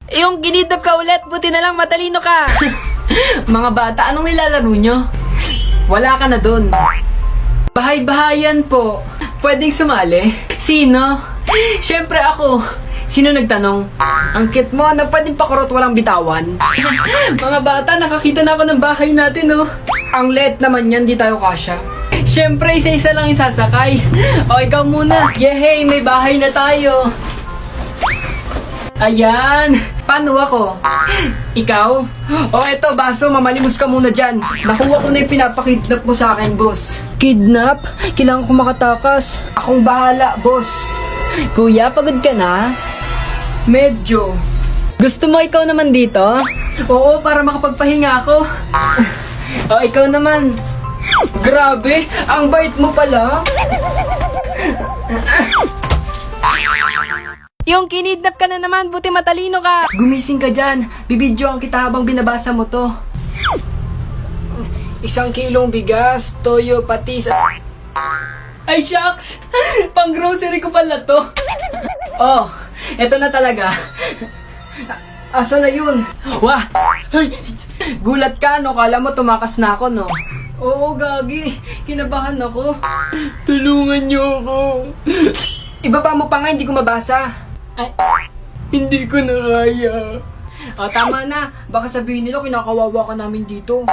Yung kinidnap ka ulit, buti na lang matalino ka. Mga bata, anong nilalaro nyo? Wala ka na dun. Bahay-bahayan po. Pwedeng sumali? Sino? Siyempre ako. Sino nagtanong? Ang cute mo na pwedeng pakurot walang bitawan. Mga bata, nakakita na ako ng bahay natin, oh. Ang liit naman yan, di tayo kasya. Siyempre, isa-isa lang yung sasakay. O, ikaw muna. Yehey, may bahay na tayo. Ayan. Paano ako? Ikaw? O, eto, baso, mamalimos ka muna dyan. Nakuha ko na yung pinapakidnap mo sa akin, boss. Kidnap? Kailangan ko makatakas. Akong bahala, boss. Kuya, pagod ka na? Medyo. Gusto mo ikaw naman dito? Oo, para makapagpahinga ako. O, ikaw naman. Grabe, ang bait mo pala. Yung kinidnap ka na naman, buti matalino ka. Gumising ka dyan. Bibidyoan kita habang binabasa mo to. 1 kilong bigas, toyo, patis. Ay, shucks! Pang grocery ko pala to. Oh, eto na talaga. Asa na yun? Wah! Gulat ka, no? Kala mo tumakas na ako, no? Oo, gagi. Kinabahan ako. Tulungan niyo ako. Ibaba mo pa nga, hindi ko mabasa. Ay, hindi ko na kaya. O, tama na. Baka sabihin nila, kinakawawa ka namin dito.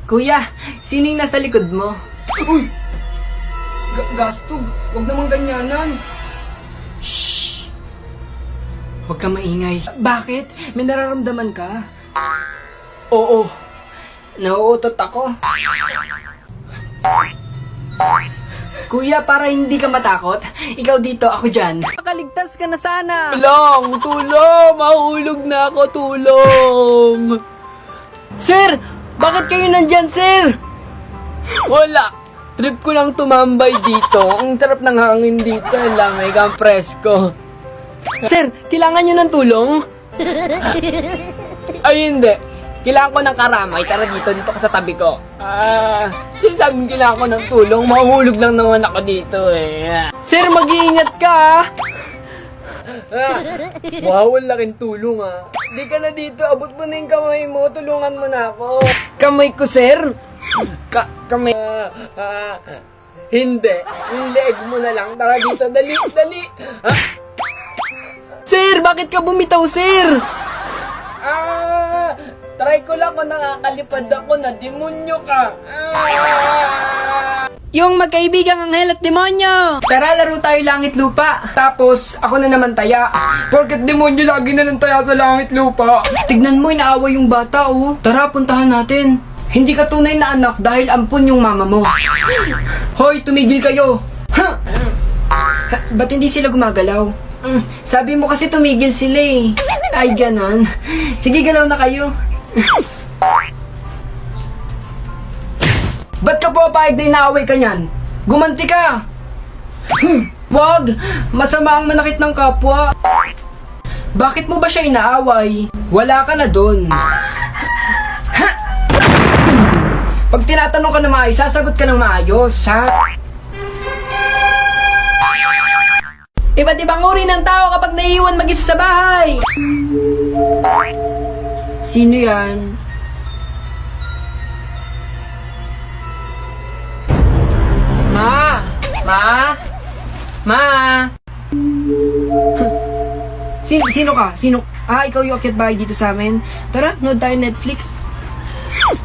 Kuya, sino yung nasa likod mo? Uy! Gastog, huwag namang ganyanan. Shhh! Huwag ka maingay. Bakit? May nararamdaman ka? Oo. Nauutot ako. Kuya, para hindi ka matakot, ikaw dito, ako dyan. Makaligtas ka na sana. Tulong! Tulong! Mahulog na ako, tulong! Sir! Bakit kayo nandyan, sir? Wala. Trip ko lang tumambay dito. Ang sarap ng hangin dito. Lamay kang presko. Sir, kailangan nyo ng tulong? Ay, hindi. Kailangan ko ng karamay. Tara dito ka sa tabi ko. Sinasabing kailangan ko ng tulong. Mahulog lang naman ako dito eh. Sir, mag-iingat ka Wow, ang laking tulong Di ka na dito. Abot mo na yung kamay mo. Tulungan mo na ako. Kamay ko, sir? Kamay. Hindi. Yung leg mo na lang. Tara dito. Dali, dali. Sir, bakit ka bumitaw, sir? Try ko lang kung nakakalipad ako na demonyo ka. Yung magkaibigang anghel at demonyo. Tara, laro tayo langit lupa. Tapos, ako na naman taya. Porket demonyo lagi na lang taya sa langit lupa. Tignan mo, inaawa yung bata, oh. Tara, puntahan natin. Hindi ka tunay na anak dahil ampun yung mama mo. Hoy, tumigil kayo. Ba't hindi sila gumagalaw? Sabi mo kasi tumigil sila eh. Ay, ganon. Sige, galaw na kayo. Ba't ka papayag na inaaway ka niyan? Gumanti ka! Wag! Masama ang manakit ng kapwa. Bakit mo ba siya inaaway? Wala ka na dun. Pag tinatanong ka na maayos, sasagot ka ng maayos, ha? Iba't ibang uri ng tao kapag naiiwan mag-isa sa bahay. Sino yan? Ma! Ma! Ma! Sino ka? Sino? Ikaw yung akyat bahay dito sa amin? Tara, nood tayo Netflix.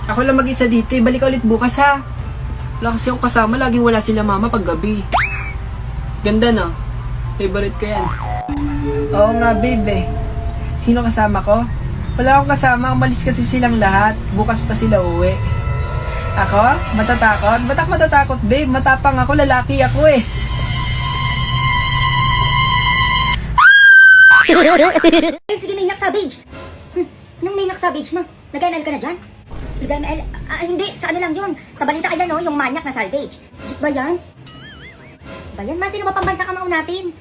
Ako lang mag-isa dito. Balik ka ulit bukas, ha? Wala kasi akong kasama. Laging wala sila mama pag gabi. Ganda, no? Favorite ko yan. Oo nga, babe. Sino kasama ko? Wala akong kasama. Umalis kasi silang lahat. Bukas pa sila uwi. Ako? Matatakot? Ba't ako matatakot, babe? Matapang ako. Lalaki ako eh. Sige, Maniac Savage. Anong Maniac Savage mo? Nag-ML ka na dyan? Nag-ML? Hindi. Sa ano lang yun? Sa balita ayan, no? Yung Maniac na Salvage. Ba yan? Ba yan? Ma, sino ba pambansa kamao natin?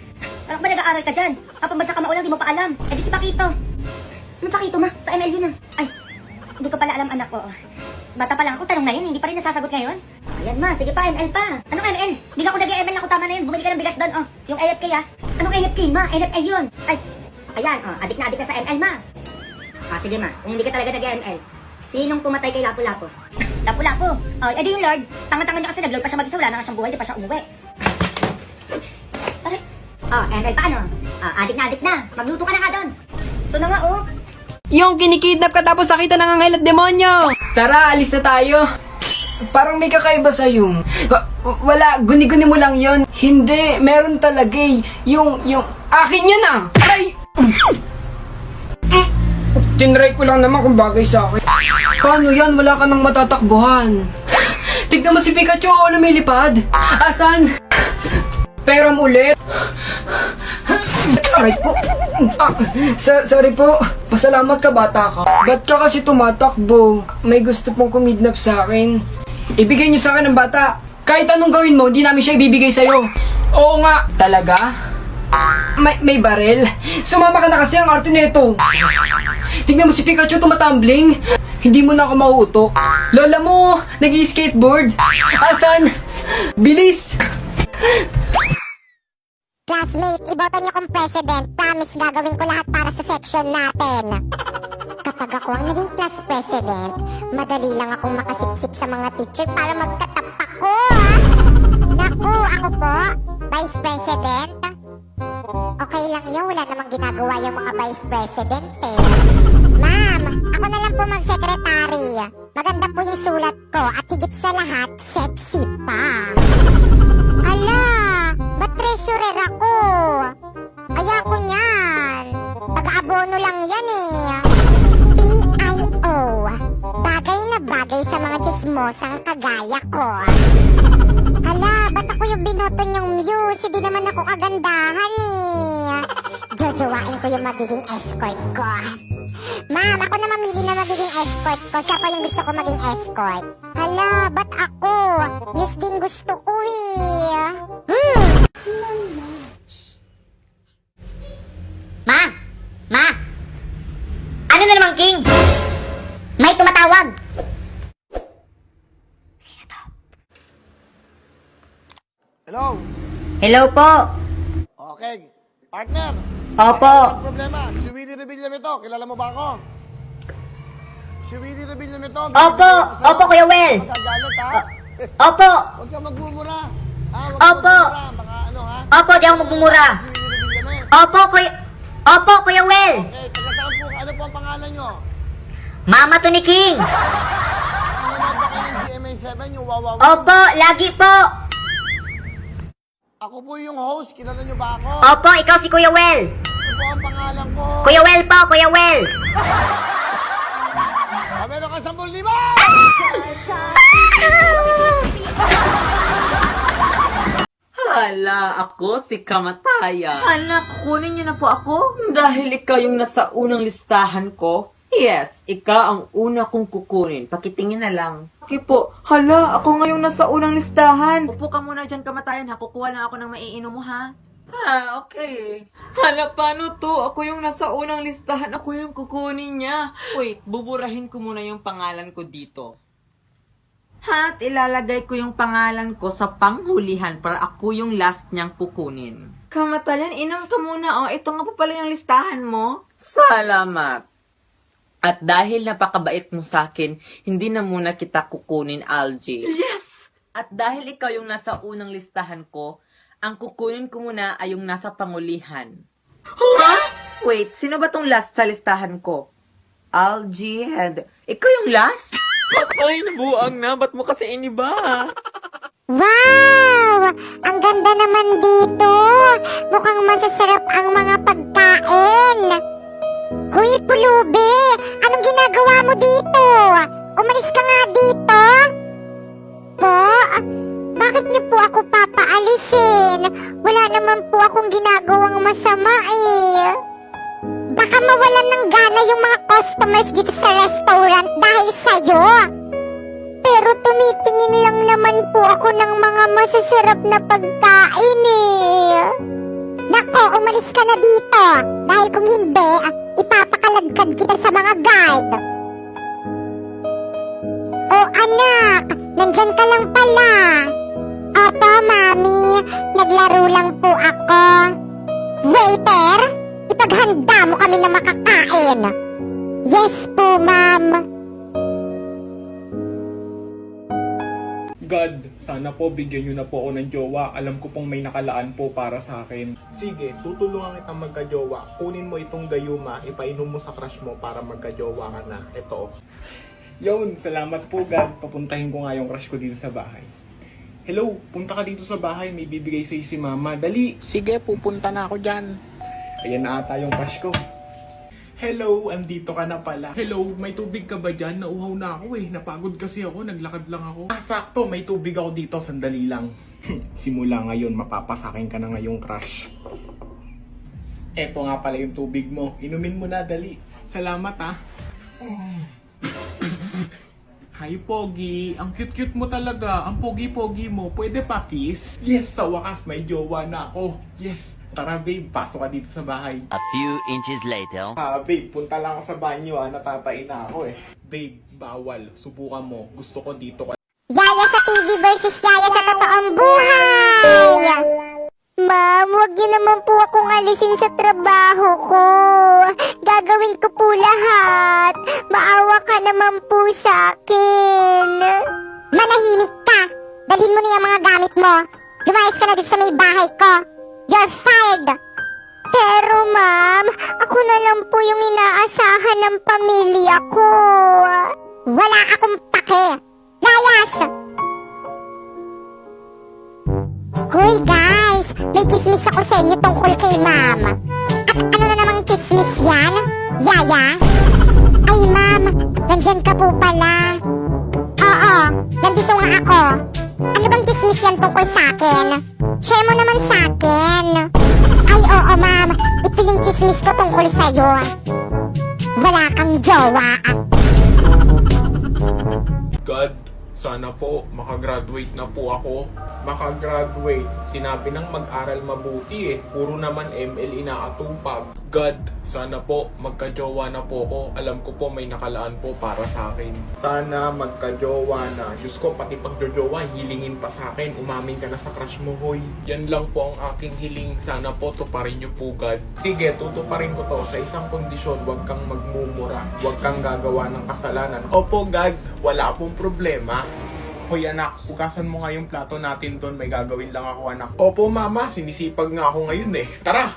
Parang ba nag-aaral ka dyan? Pambansa kamao lang, di mo pa alam. Eh di si Pakito. Ano Pakito, ma? Sa ML yun Ay, hindi ko pala alam, anak ko. Bata pa lang ako, tanong na yan. Hindi pa rin nasasagot ngayon. Ayan, ma. Sige pa, ML pa. Anong ML? Hindi ka ako nag-ML ako, tama na yun. Bumili ka ng bigas doon, oh. Yung AFK, Anong AFK, ma? NFA yun. Ay, Ayan, adik na sa ML, ma. Sige, ma. Kung hindi ka talaga nag-ML, sinong pumatay kay Lapu-Lapu? Lapu-Lapu? Edi yung Lord. Tanga-tanga niya kasi nag-Lord pa siya mag-isa. Wala na nga siyang buhay, di pa siya umuwi. Aray. ML, paano? Adik na. Magluto ka na nga doon. Ito na nga, oh. Yung kinikidnap ka tapos nakita ng anghel at demonyo. Tara, alis na tayo. Parang may kakaiba sa'yo. Wala, guni-guni mo lang yon. Hindi, meron talaga eh. Yung, akin yun ah. Aray! Tinry ko lang naman kung bagay sa akin. Paano yan? Wala ka nang matatakbuhan. Tignan mo si Pikachu, lumilipad. Asan? Peram ulit. Aray po. Sorry po. Pasalamat ka, bata ka. Ba't ka kasi tumatakbo? May gusto pong kumidnap sa akin. Ibigay niyo sa akin ng bata. Kahit anong gawin mo, hindi namin siya ibibigay sa'yo. Oo nga. Talaga? May barel? Sumama ka na kasi ang arte nito. Tignan mo si Pikachu tumatumbling. Hindi mo na ako mauutok. Lola mo, nag-i-skateboard. Asan? Bilis! Classmate, iboto niyo kong president. Promise gagawin ko lahat para sa section natin. Kapag ako ang naging class president, madali lang akong makasipsip sa mga teacher para magtatap ako. Naku, ako po, vice president. Okay lang yun, wala namang ginagawa yung mga vice president eh. Ma'am, ako na lang po mag-secretary. Maganda po yung sulat ko at higit sa lahat, sexy pa. Ala, ba't treasurer ako? Ayoko niyan. Pag-abono lang yan eh. PIO. Bagay na bagay sa mga chismosang kagaya ko. Hala, ba't ako yung binoto niyong muse? Hindi naman ako kagandahan eh. Jojowain ko yung magiging escort ko. Ma'am, ako na mamili na magiging escort ko. Siya pa yung gusto ko maging escort. Hala, ba't ako? Muse din gusto ko eh. Ma! Ano na naman, King? May tumatawag. Sino to? Hello? Hello po. Okay. Partner? Opo. Ano problema? Si Willie Revilla ito. Kilala mo ba ako? Si Willie Revilla ito. Opo, Kuya Well. Magagalit ha? Opo. Huwag kang magmumura. Ha? Huwag Opo. kang magmumura. Baka ano ha? Opo, di ako magmumura. Si Willie Revilla na yun. Opo, Kuya Well. Okay. Taga saan po? Ano po ang pangalan nyo? Mama to ni King. Nanonood ba kayo ng GMA7? Yung wawaw? Opo, lagi po. Ako po yung host. Kilala nyo ba ako? Opo, ikaw si Kuya Well. Ano po ang pangalan ko? Kuya Well po, Kuya Well. Meron ka 10,000! Hala, ako si Kamatayan. Anak, kunin niyo na po ako. Dahil ikaw yung nasa unang listahan ko. Yes, ikaw ang una kong kukunin. Pakitingin na lang. Okay po. Hala, ako ngayong nasa unang listahan. Upo ka muna dyan, Kamatayan, ha? Kukuha lang ako ng maiinom mo, ha? Okay. Hala, paano to? Ako yung nasa unang listahan. Ako yung kukunin niya. Wait, buburahin ko muna yung pangalan ko dito. At ilalagay ko yung pangalan ko sa panghulihan para ako yung last niyang kukunin. Kamatayan, inom ka muna. Oh, ito nga pa pala yung listahan mo. Salamat. At dahil napakabait mo sa akin, hindi na muna kita kukunin, Algie. Yes! At dahil ikaw yung nasa unang listahan ko, ang kukunin ko muna ay yung nasa pangulihan. Huh? Wait, sino ba tong last sa listahan ko? Algie and... Ikaw yung last? Patay, nabuang na. Ba't mo kasi iniba? Wow! Ang ganda naman dito! Mukhang masasarap ang mga pagkain! Hoy, Pulubi! Anong ginagawa mo dito? Umalis ka nga dito! Po? Bakit niyo po ako papaalisin? Wala naman po akong ginagawang masama eh. Baka mawalan ng gana yung mga customers dito sa restaurant dahil sa'yo. Pero tumitingin lang naman po ako ng mga masasarap na pagkain eh. Nako, umalis ka na dito. Dahil kung hindi, ipapakaladkad kita sa mga guard. Oh anak, nandyan ka lang pala. Opo, mami. Naglaro lang po ako. Waiter, Ipaghanda mo kami na makakain. Yes po, ma'am. God, sana po bigyan nyo na po ako ng jowa. Alam ko pong may nakalaan po para sa akin. Sige, tutulungan kitang magka-jowa. Kunin mo itong gayuma, ipainom mo sa crush mo para magka-jowa ka na. Ito. Yun, salamat po God. Papuntahin ko nga yung crush ko dito sa bahay. Hello, punta ka dito sa bahay. May bibigay sa'yo si mama. Dali. Sige, pupunta na ako dyan. Ayan na ata yung crush ko. Hello, andito ka na pala. Hello, may tubig ka ba dyan? Nauhaw na ako eh. Napagod kasi ako, naglakad lang ako. Sakto, may tubig ako dito, sandali lang. Simula ngayon, mapapasakin ka na ngayong crush. Eto nga pala yung tubig mo. Inumin mo na, dali. Salamat ah. Hi, Pogi. Ang cute-cute mo talaga. Ang pogi-pogi mo. Pwede pa kiss? Yes, sa wakas may jowa na ako. Yes. Tara babe, pasok ka dito sa bahay. A few inches later. Babe, punta lang ako sa banyo natatain na ako eh. Babe, bawal. Subukan mo. Gusto ko dito ka. Yaya sa TV versus Yaya sa totoong buhay! Ma'am, huwag niyo naman po akong alisin sa trabaho ko. Gagawin ko po lahat. Maawa ka naman po sa akin. Manahimik ka. Dalhin mo na yung mga gamit mo. Lumayas ka na dito sa may bahay ko. You're fired! Pero ma'am, ako na lang po yung inaasahan ng pamilya ko. Wala akong pake. Layas! Hoy guys, may chismis ako sa inyo tungkol kay ma'am. At ano na namang chismis yan? Yaya? Ay ma'am, nandyan ka po pala. Oo, nandito nga ako. Ano bang chismis yan tungkol sa akin? Share mo naman sa akin. Ay oo ma'am, ito yung chismis ko tungkol sa'yo. Wala kang jowa. God, sana po makagraduate na po ako. Makagraduate. Sinabi ng mag-aral mabuti eh. Puro naman ML inaatupag. God, sana po magka-jowa na po ako. Alam ko po may nakalaan po para sa akin. Sana magka-jowa na. Diyos ko, pati pag-jowa, hilingin pa sa akin. Umamin ka na sa crush mo, hoy. Yan lang po ang aking hiling. Sana po tuparin niyo po, God. Sige, tutuparin ko to sa isang kondisyon. Huwag kang magmumura. Huwag kang gagawa ng kasalanan. Opo, God. Wala pong problema. Hoy anak, hugasan mo nga yung plato natin doon. May gagawin lang ako anak. Opo mama, sinisipag nga ako ngayon eh. Tara!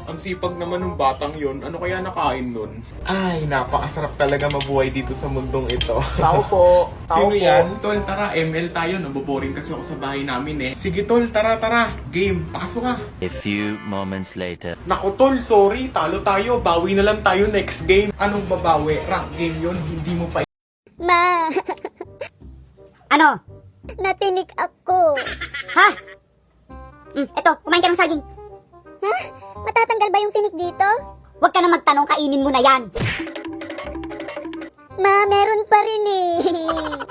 Ang sipag naman ng batang yon. Ano kaya nakain nun? Ay, napakasarap talaga mabuhay dito sa mundong ito. Tao po. Sino yan? Tol, tara. ML tayo. Naboboring kasi ako sa bahay namin eh. Sige tol, tara. Game, pasok ka. A few moments later. Naku tol, sorry. Talo tayo. Bawi na lang tayo next game. Anong babawi? Rank game yon. Hindi mo pa Ma, Ano? natinik ako. Ha? Eto, kumain ka ng saging. Ha? Matatanggal ba yung tinik dito? Huwag ka na magtanong, kainin mo na yan. Ma, meron pa rin eh.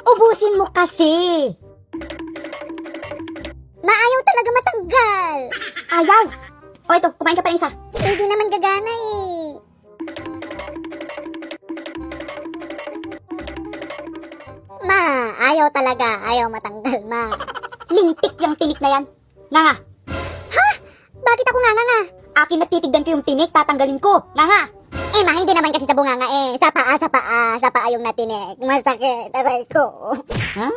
Ubusin mo kasi. Ma, ayaw talaga matanggal. Ayaw. O ito, kumain ka pa rin isa. Hindi naman gagana eh. Ma, ayaw talaga. Ayaw matanggal, ma. Lintik yung tinik na yan. Nga nga. Ha? Bakit ako nga? Akin natitigdan ko yung tinik, tatanggalin ko. Nga nga. Eh, ma, hindi naman kasi sa bunganga eh. Sa paa yung natinik. Masakit, aray ko. Ha?